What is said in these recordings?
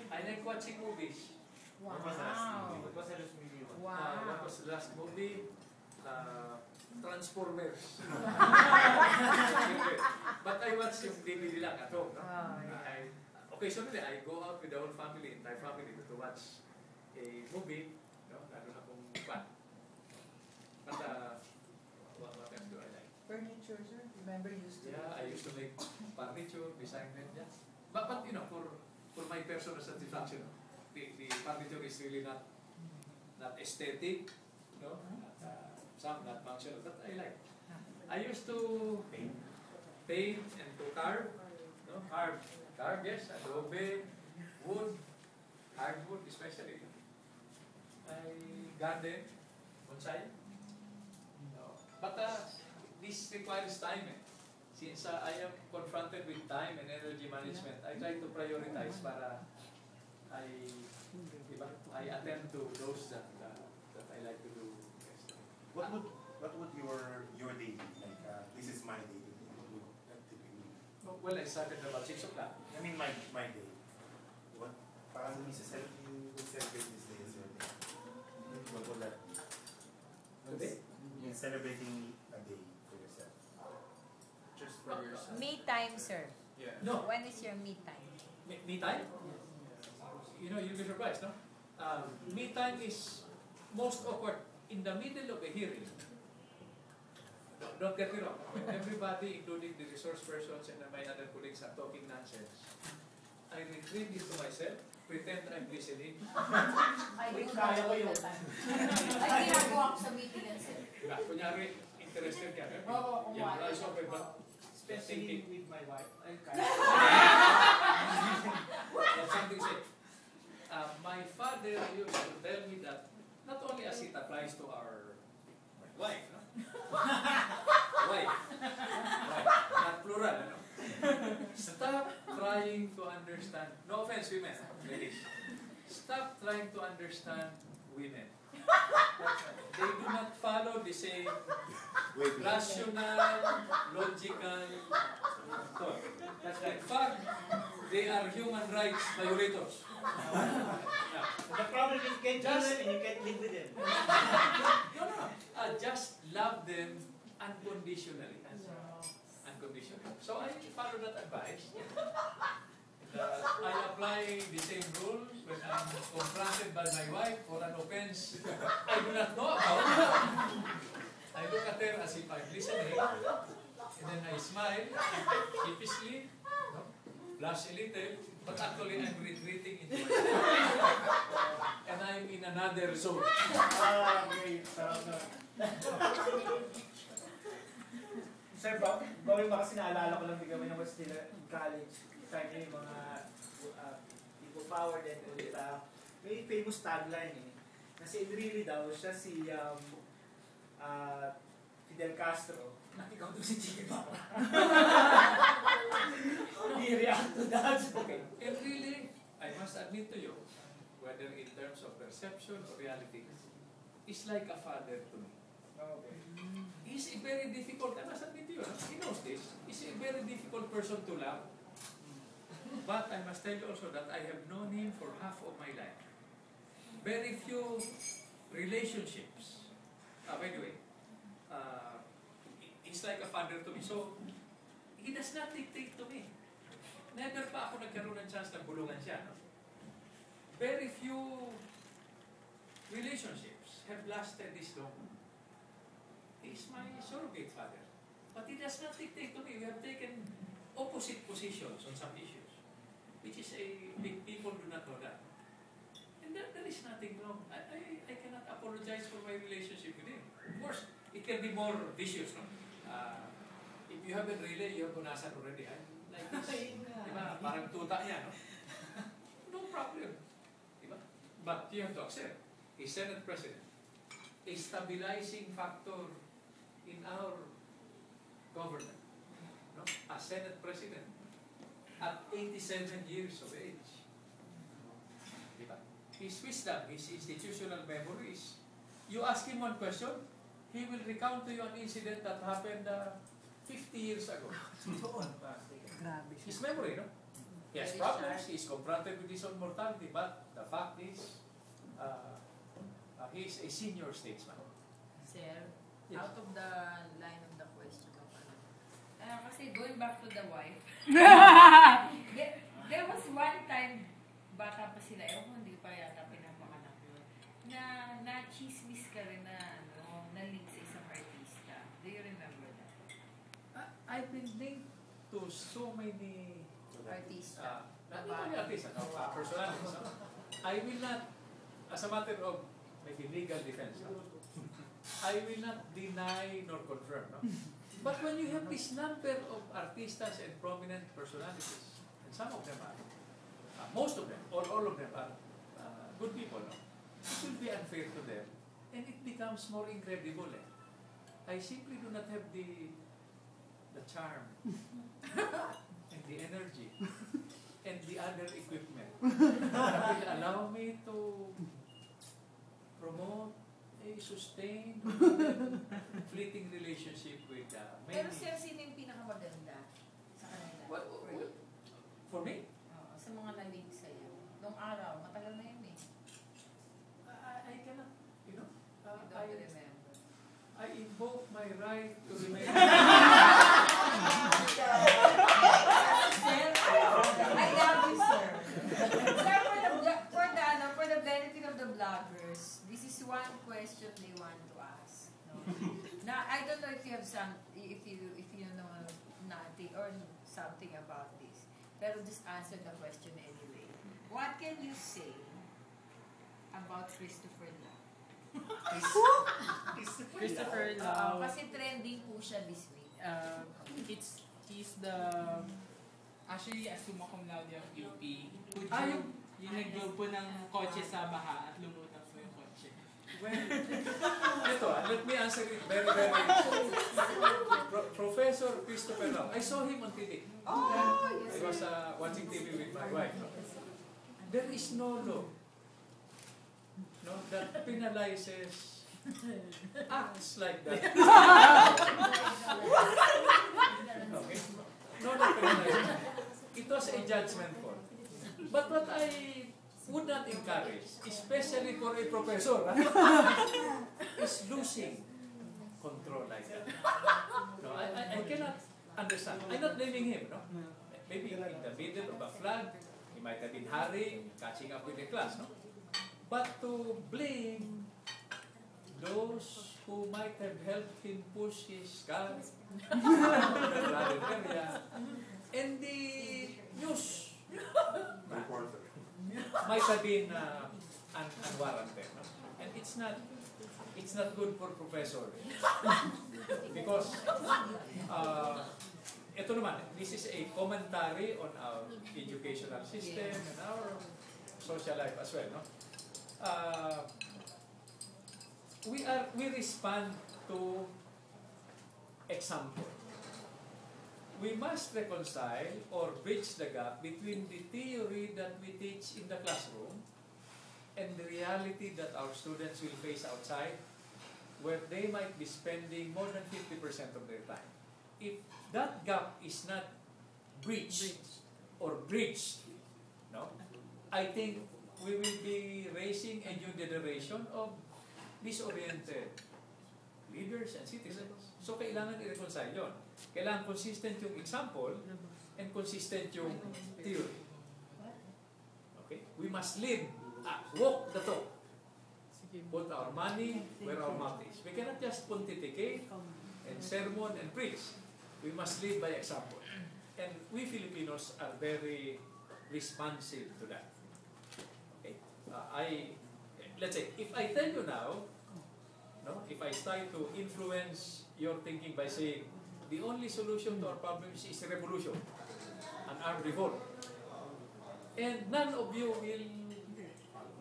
I like watching movies. Wow. What was the last movie? What was the last movie? Wow. What was the last movie? Transformers. But I watch yung DVD lang at home. No? Occasionally, I go out with the whole family, entire family, to watch a movie. No? Lalo na kung fan. But what else do I like? Furniture, sir. Remember you used to? Yeah, I used to make furniture, design them. Yeah. But you know, for my personal satisfaction, the furniture is really not aesthetic, no? Some not functional, but I like. I used to paint and to carve, no? Carve, yes, adobe, wood, hardwood especially. I garden, bonsai. No. But this requires time. Since I am confronted with time and energy management, I try to prioritize para I attend to those that I like to do. What would your day be? Like, this is my day. What would that typically be? Well, I started about 6 o'clock. I mean, my day. What? Parang you would celebrate this day as your day. What would that be? Today? You're celebrating a day for yourself. Just for yourself. Me time, sir. Yeah. No. When is your me time? Me time? You know, you'll be surprised, no? Me time is most awkward in the middle of a hearing. Don't get me wrong. When everybody, including the resource persons and my other colleagues, are talking nonsense, I retreat into myself, pretend I'm listening. I do that all the time. Ay, ginagawa ko sa meeting yan, sir. Kunyari, interested ka. Oo, Yung eyes open, but Especially with my wife. that's something said. My father used to tell me that not only as it applies to our wife, no? Wife, not plural, no? Stop trying to understand. No offense, women, ladies. Stop trying to understand women. They do not follow the same rational, logical thought. In fact, they are human rights violators. The problem is you can't Just- do it and you can't live with them. Just love them unconditionally. Unconditionally. So I follow that advice. I apply the same rule when I'm confronted by my wife for an offense I do not know about. I look at her as if I'm listening, and then I smile sheepishly, no? Blush a little, but actually I'm retreating into myself. And I'm in another zone. Great. Sir, bawal ba kasi naalala ko lang bigyan when I was still in college, time yung mga people power din ulit. May famous tagline na si really daw, siya si Fidel Castro. Ikaw doon si Che Guevara. He react to that. Okay, and really, I must admit to you, whether in terms of perception or reality, is like a father to me. Okay. He's a very difficult, I must admit to you, he knows this, he's a very difficult person to love. But I must tell you also that I have known him for half of my life. Very few relationships. By the way, he's like a father to me. So, he does not dictate to me. Never pa ako nagkaroon ng chance na bulungan siya. No? Very few relationships have lasted this long. He's my surrogate father. But he does not dictate to me. We have taken opposite positions on some issues, which is big people do not know that. And there is nothing wrong. I cannot apologize for my relationship with him. Of course, it can be more vicious. No? If you haven't really, you have punasan already. Like this. Diba? Parang tuta niya, no? No problem. Diba? But you have to accept, he's Senate President. A stabilizing factor in our government. No? A Senate President at 87 years of age. Diba? His wisdom, his institutional memories. You ask him one question, he will recount to you an incident that happened 50 years ago. Grabe. His memory, no? He has Very problems, sharp. he is confronted with his own mortality, but the fact is, he is a senior statesman. Sir, Yes. out of the line of the question of kasi going back to the wife, there was one time, bata pa sila, hindi pa yata pinapakanak yun, na chismis ka rin na, na-link sa isang artista. Do you remember that? I've been linked to so many Artista. not only artists, personalities. No? I will not, as a matter of maybe legal defense, no? I will not deny nor confirm. No? But when you have this number of artistas and prominent personalities, and some of them are, most of them, or all of them are good people, no? It will be unfair to them, and it becomes more incredible. I simply do not have the charm and the energy and the other equipment that will allow me to promote a sustained fleeting relationship with many. Pero sir, sino yung pinakamaganda sa kanila? For me? Sa mga na-link sa'yo. Nung araw, matagal na yun eh. I cannot, You don't remember. I invoke my right to remain. Sir, I love you, sir. Sir, for the benefit of the vloggers, this is one question they want to ask. No? Now, I don't know if you have if you know nothing or something about this, pero just answer the question anyway. What can you say about Christopher Lau? Christopher Lau. Kasi trending po siya this week. He's the actually as summa cum laude of UP. Yung nag-blow po ng kotse sa baha at lumutang po yung kotse. Well, ito, let me answer it very, very. Professor Christopher Lau. I saw him on TV. Yes, I was watching TV with my wife. No? There is no law that penalizes acts like that. Okay? No, not penalizes. It was a judgment call. But what I would not encourage, especially for a professor, is losing control like that. No, I cannot understand. I'm not blaming him. No? Maybe in the middle of a flood, he might have been hurrying, catching up with the class. No? But to blame those who might have helped him push his car the flooded area, and the news might have been unwarranted. No? And it's not good for professor. Because ito naman, this is a commentary on our educational system and our social life as well. No? We respond to example. We must reconcile or bridge the gap between the theory that we teach in the classroom and the reality that our students will face outside, where they might be spending more than 50% of their time. If that gap is not bridged, no, I think we will be raising a new generation of disoriented leaders and citizens. So kailangan i-reconcile yun. Kailangan consistent yung example and consistent yung theory. Okay? We must live, walk the talk. Put our money where our mouth is. We cannot just pontificate and sermon and preach. We must live by example. And we Filipinos are very responsive to that. Okay? Let's say, if I tell you now, no, if I try to influence your thinking by saying, the only solution to our problems is revolution, an armed revolt, and none of you will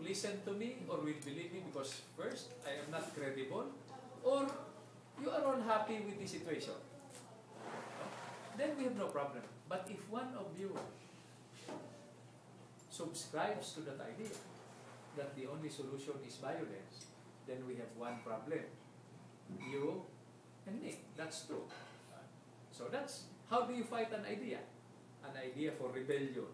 listen to me or will believe me because first, I am not credible, or you are all happy with the situation, then we have no problem. But if one of you subscribes to that idea, that the only solution is violence, then we have one problem. You and me. That's true. So that's, how do you fight an idea? An idea for rebellion,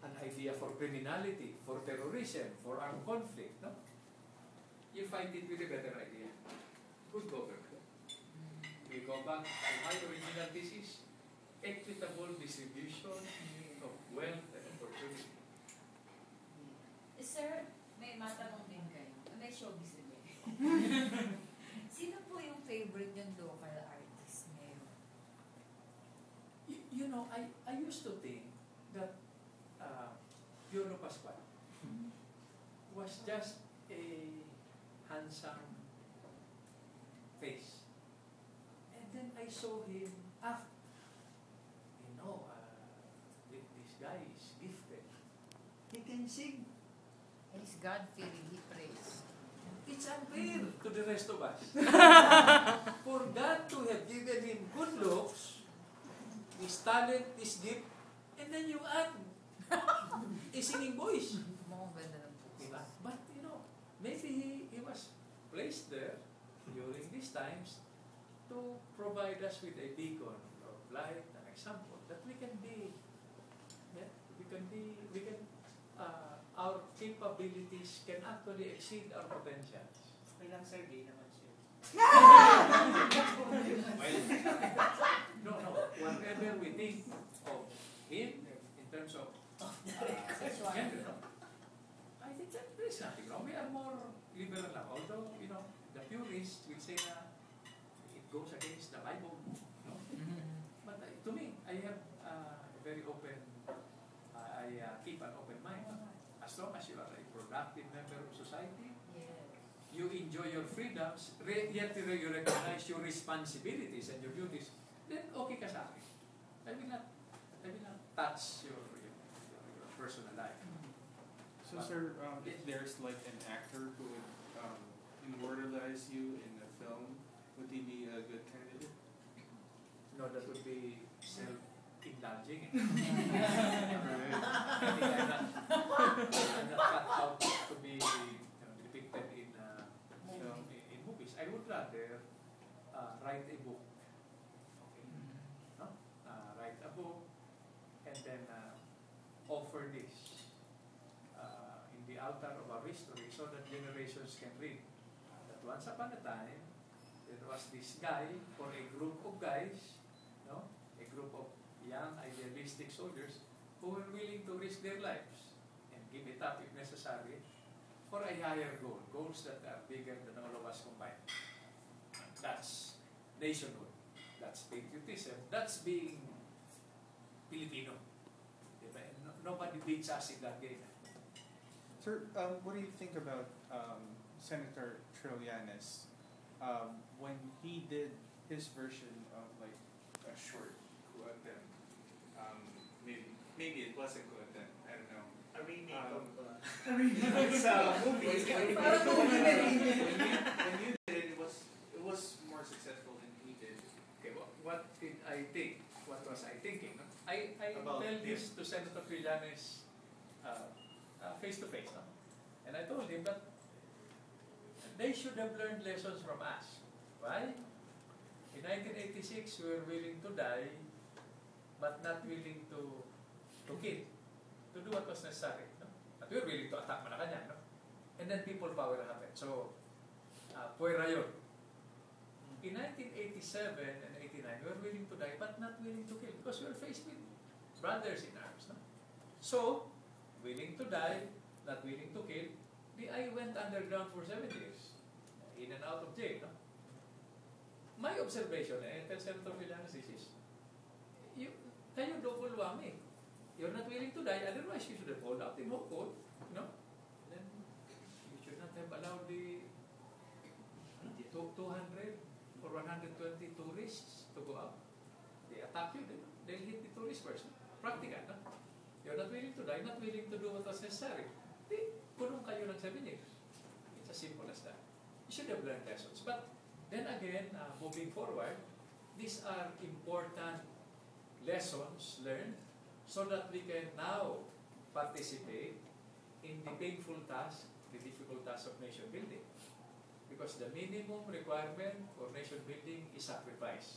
an idea for criminality, for terrorism, for armed conflict, no? You find it with a better idea. Good government. We go back to my original thesis, equitable distribution of wealth and opportunity. Sir, may matanong din kayo. May showbiz din. Sino po yung favorite yung local artist ngayon? You know, I used to think that Piolo Pascual was just a handsome face. And then I saw him act. You know, this guy is gifted. He can sing. He's God-fearing, he prays. It's unfair to the rest of us. For God to have given him good looks, his talent, his gift, and then you add a singing voice. Mukhang ganda ng puso. Diba? But you know, maybe he was placed there during these times to provide us with a beacon of light, an example that we can be, our capabilities can actually exceed our potentials. Okay lang, sir, gay naman siya. No, whatever we think of him in terms of gender, no? I think that there is nothing wrong. We are more liberal now. Although, you know, the purists will say that it goes against the Bible. No? But to me, I have a very open, I keep an open mind. As long as you are a productive member of society, Yes. you enjoy your freedoms, yet you recognize your responsibilities and your duties, then okay ka sa akin. I will not touch your personal life. So, sir, if there's like an actor who would immortalize you in a film, would he be a good candidate? No, that would be self-indulging. Right. I'm not cut out to be depicted in movies. I would rather write a book. Okay. No? Write a book and then offer this in the altar of our history so that generations can read that once upon a time there was this guy or a group of guys, no? A group of young idealistic soldiers who were willing to risk their lives and give it up if necessary for a higher goal, goals that are bigger than all of us combined. That's nationhood. That's patriotism. That's being Filipino. Diba? Nobody beats us in that game. Sir, what do you think about Senator Trillanes when he did his version of like a short Kuwatan? Maybe it wasn't Kuwatan. I don't know. A remake of it's a movie. When you did it, it was more successful than he did. Okay, what did I think? What was I thinking? No? I About tell him. this to Senator Trillanes face to face. No? And I told him that they should have learned lessons from us. Why? In 1986, we were willing to die, but not willing to kill, to do what was necessary. No? But we were willing to attack Malacanang. No? And then people power happened. So, puwera yun. In 1987 and 89, we were willing to die, but not willing to kill, because we were faced with brothers in arms. No? So, willing to die, not willing to kill, I went underground for 7 years, in and out of jail. No? My observation, tell Senator Trillanes is, kayo double whammy. You're not willing to die, otherwise you should have pulled out the code, you know? Then you should not have allowed the 200 or 120 tourists to go out. They attack you, they'll hit the tourist first. Practical, no? You're not willing to die, not willing to do what was necessary. Kulong kayo ng 7 years. It's as simple as that. You should have learned lessons. But then again, moving forward, these are important lessons learned so that we can now participate in the painful task, the difficult task of nation building. Because the minimum requirement for nation building is sacrifice.